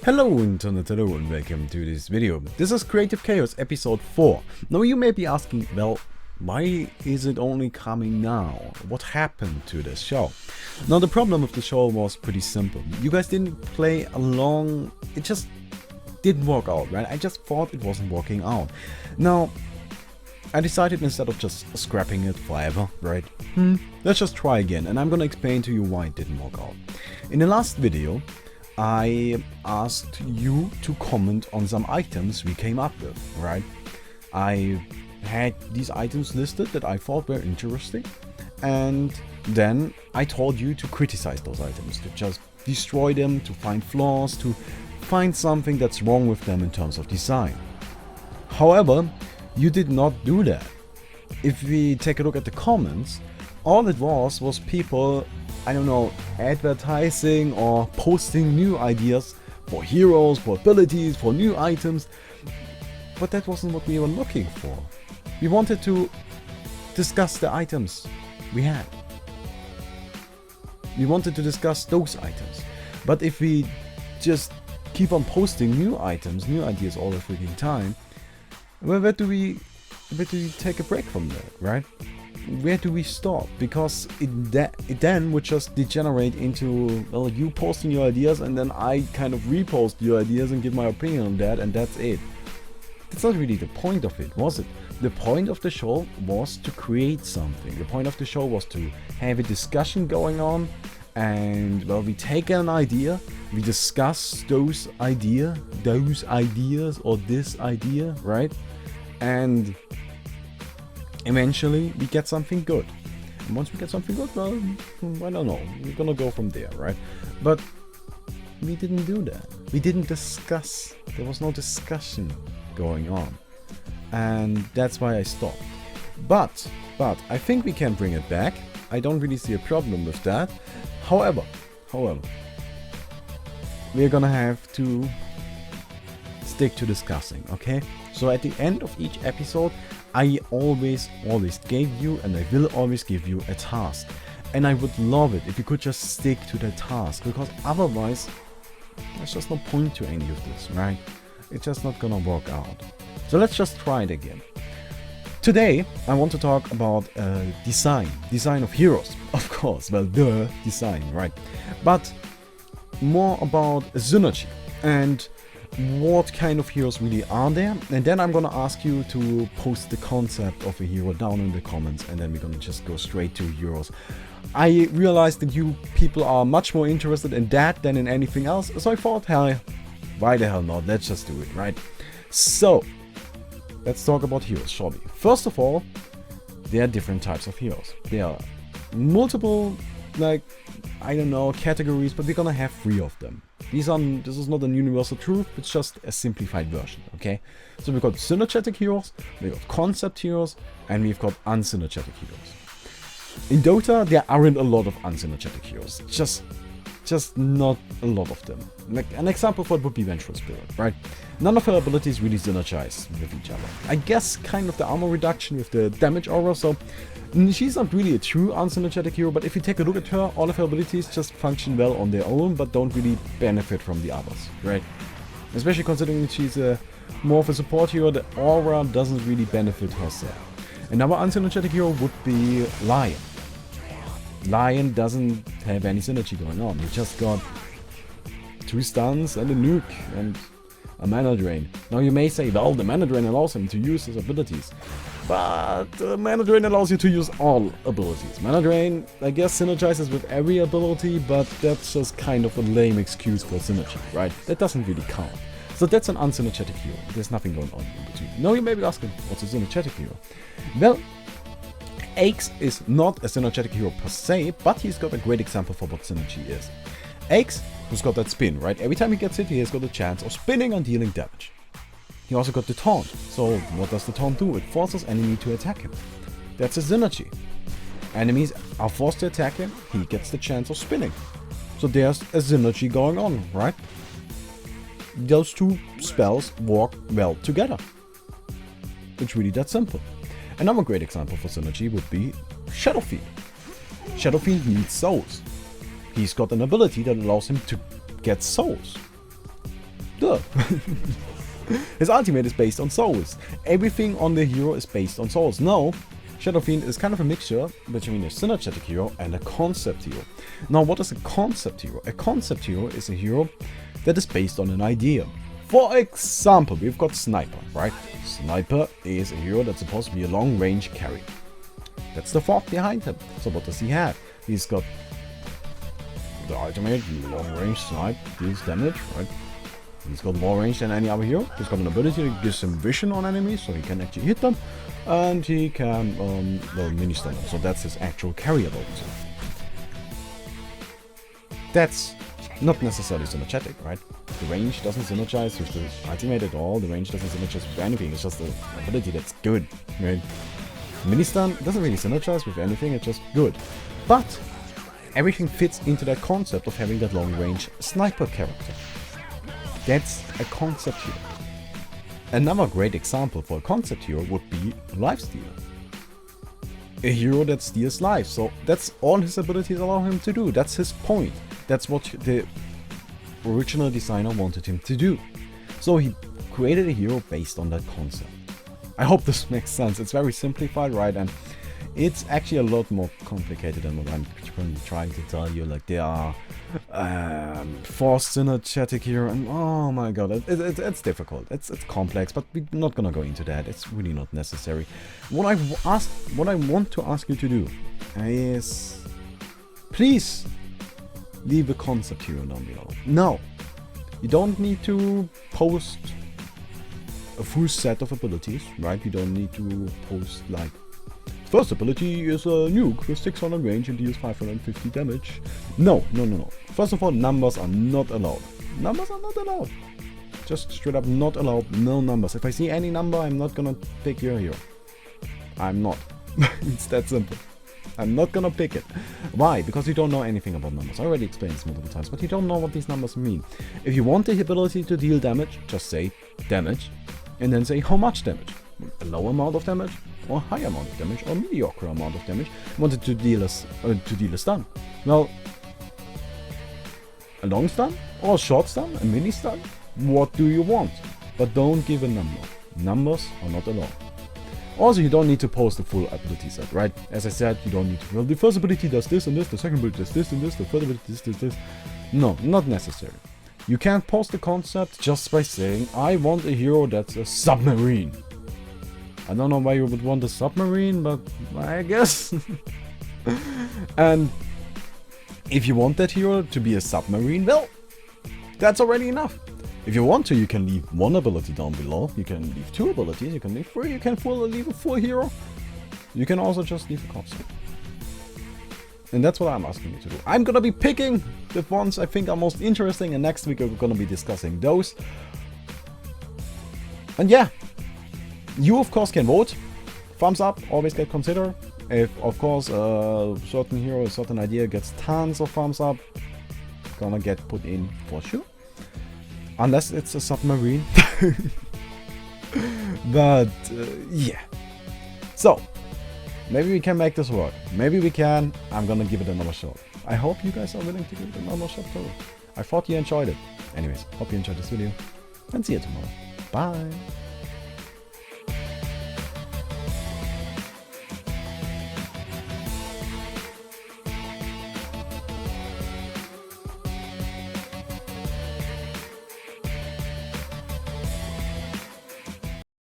Hello Internet, hello and welcome to this video. This is Creative Chaos episode 4. Now you may be asking, well, why is it only coming now? What happened to this show? Now the problem with the show was pretty simple. You guys didn't play along, it just didn't work out, right? I just thought it wasn't working out. Now, I decided instead of just scrapping it forever, right? Let's just try again, and I'm gonna explain to you why it didn't work out. In the last video, I asked you to comment on some items we came up with, right? I had these items listed that I thought were interesting, and then I told you to criticize those items, to just destroy them, to find flaws, to find something that's wrong with them in terms of design. However, you did not do that. If we take a look at the comments, all it was people, I don't know, advertising or posting new ideas for heroes, for abilities, for new items. But that wasn't what we were looking for. We wanted to discuss the items we had. We wanted to discuss those items. But if we just keep on posting new items, new ideas all the freaking time, well, where do we take a break from that, right? Where do we stop? Because it then would just degenerate into, well, you posting your ideas and then I kind of repost your ideas and give my opinion on that, and that's it. That's not really the point of it, was it? The point of the show was to create something. The point of the show was to have a discussion going on, and, well, we take an idea, we discuss those ideas or this idea, right? And eventually we get something good. And once we get something good, well, I don't know, we're gonna go from there, right? But we didn't do that. We didn't discuss. There was no discussion going on. And that's why I stopped. But I think we can bring it back. I don't really see a problem with that. However, we're gonna have to stick to discussing, okay? So at the end of each episode, I always gave you, and I will always give you, a task. And I would love it if you could just stick to the task, because otherwise there's just no point to any of this, right? It's just not gonna work out. So let's just try it again. Today I want to talk about design of heroes, of course. Well, the design, right? But more about synergy and what kind of heroes really are there. And then I'm gonna ask you to post the concept of a hero down in the comments, and then we're gonna just go straight to heroes. I realized that you people are much more interested in that than in anything else, so I thought, hell, why the hell not? Let's just do it, right? So let's talk about heroes, shall we? First of all, there are different types of heroes. There are multiple, like, I don't know, categories, but we're gonna have 3 of them. This is not a universal truth, it's just a simplified version, okay? So we've got synergetic heroes, we've got concept heroes, and we've got unsynergetic heroes. In Dota, there aren't a lot of unsynergetic heroes. Just not a lot of them. Like, an example for it would be Vengeful Spirit, right? None of her abilities really synergize with each other. I guess kind of the armor reduction with the damage aura, so she's not really a true unsynergetic hero, but if you take a look at her, all of her abilities just function well on their own, but don't really benefit from the others, right? Especially considering that she's more of a support hero, the aura doesn't really benefit herself. Another unsynergetic hero would be Lion. Lion doesn't have any synergy going on. He just got 2 stuns and a nuke and a mana drain. Now you may say, well, the mana drain allows him to use his abilities. But mana drain allows you to use all abilities. Mana drain, I guess, synergizes with every ability, but that's just kind of a lame excuse for synergy, right? That doesn't really count. So that's an unsynergetic hero. There's nothing going on in between. Now you may be asking, what's a synergetic hero? Well, Axe is not a synergetic hero per se, but he's got a great example for what synergy is. Axe, who's got that spin, right? Every time he gets hit, he has got a chance of spinning and dealing damage. He also got the taunt. So what does the taunt do? It forces enemy to attack him. That's a synergy. Enemies are forced to attack him, he gets the chance of spinning. So there's a synergy going on, right? Those 2 spells work well together. It's really that simple. Another great example for synergy would be Shadowfiend. Shadowfiend needs souls. He's got an ability that allows him to get souls. Duh. His ultimate is based on souls. Everything on the hero is based on souls. Now, Shadow Fiend is kind of a mixture between a synergetic hero and a concept hero. Now, what is a concept hero? A concept hero is a hero that is based on an idea. For example, we've got Sniper, right? Sniper is a hero that's supposed to be a long-range carry. That's the thought behind him. So what does he have? He's got the ultimate long-range snipe, deals damage, right? He's got more range than any other hero. He's got an ability that gives him vision on enemies, so he can actually hit them. And he can, mini-stun them. So that's his actual carry ability. That's not necessarily synergetic, right? The range doesn't synergize with the ultimate at all. The range doesn't synergize with anything. It's just an ability that's good, right? Mini-stun doesn't really synergize with anything. It's just good. But everything fits into that concept of having that long-range sniper character. That's a concept hero. Another great example for a concept hero would be Lifestealer. A hero that steals lives. So that's all his abilities allow him to do. That's his point. That's what the original designer wanted him to do. So he created a hero based on that concept. I hope this makes sense. It's very simplified, right? And it's actually a lot more complicated than what I'm trying to tell you. Like, there are forced synergetic here, and oh my god, it's difficult. It's complex, but we're not gonna go into that. It's really not necessary. What I want to ask you to do is, please leave a concept hero down below. No, you don't need to post a full set of abilities, right? You don't need to post like, first ability is a nuke with 600 range and deals 550 damage. No. First of all, numbers are not allowed. Numbers are not allowed. Just straight up not allowed. No numbers. If I see any number, I'm not gonna pick your hero. I'm not. It's that simple. I'm not gonna pick it. Why? Because you don't know anything about numbers. I already explained this multiple times, but you don't know what these numbers mean. If you want the ability to deal damage, just say damage, and then say how much damage. A low amount of damage, or high amount of damage, or mediocre amount of damage. Wanted to deal a stun. Well, a long stun or a short stun, a mini stun. What do you want? But don't give a number. Numbers are not allowed. Also, you don't need to post the full ability set, right? As I said, you don't need to. Well, the first ability does this and this, the second ability does this and this, the third ability does this. No, not necessary. You can't post the concept just by saying, I want a hero that's a submarine. I don't know why you would want a submarine, but I guess. And if you want that hero to be a submarine, well, that's already enough. If you want to, you can leave one ability down below. You can leave two abilities. You can leave three. You can leave a full hero. You can also just leave a concept. And that's what I'm asking you to do. I'm gonna be picking the ones I think are most interesting, and next week we're gonna be discussing those. And yeah, you of course can vote. Thumbs up always get considered. If of course a certain hero, a certain idea gets tons of thumbs up, gonna get put in for sure. Unless it's a submarine. But yeah. So maybe we can make this work. Maybe we can. I'm gonna give it another shot. I hope you guys are willing to give it another shot too. I thought you enjoyed it. Anyways, hope you enjoyed this video, and see you tomorrow. Bye.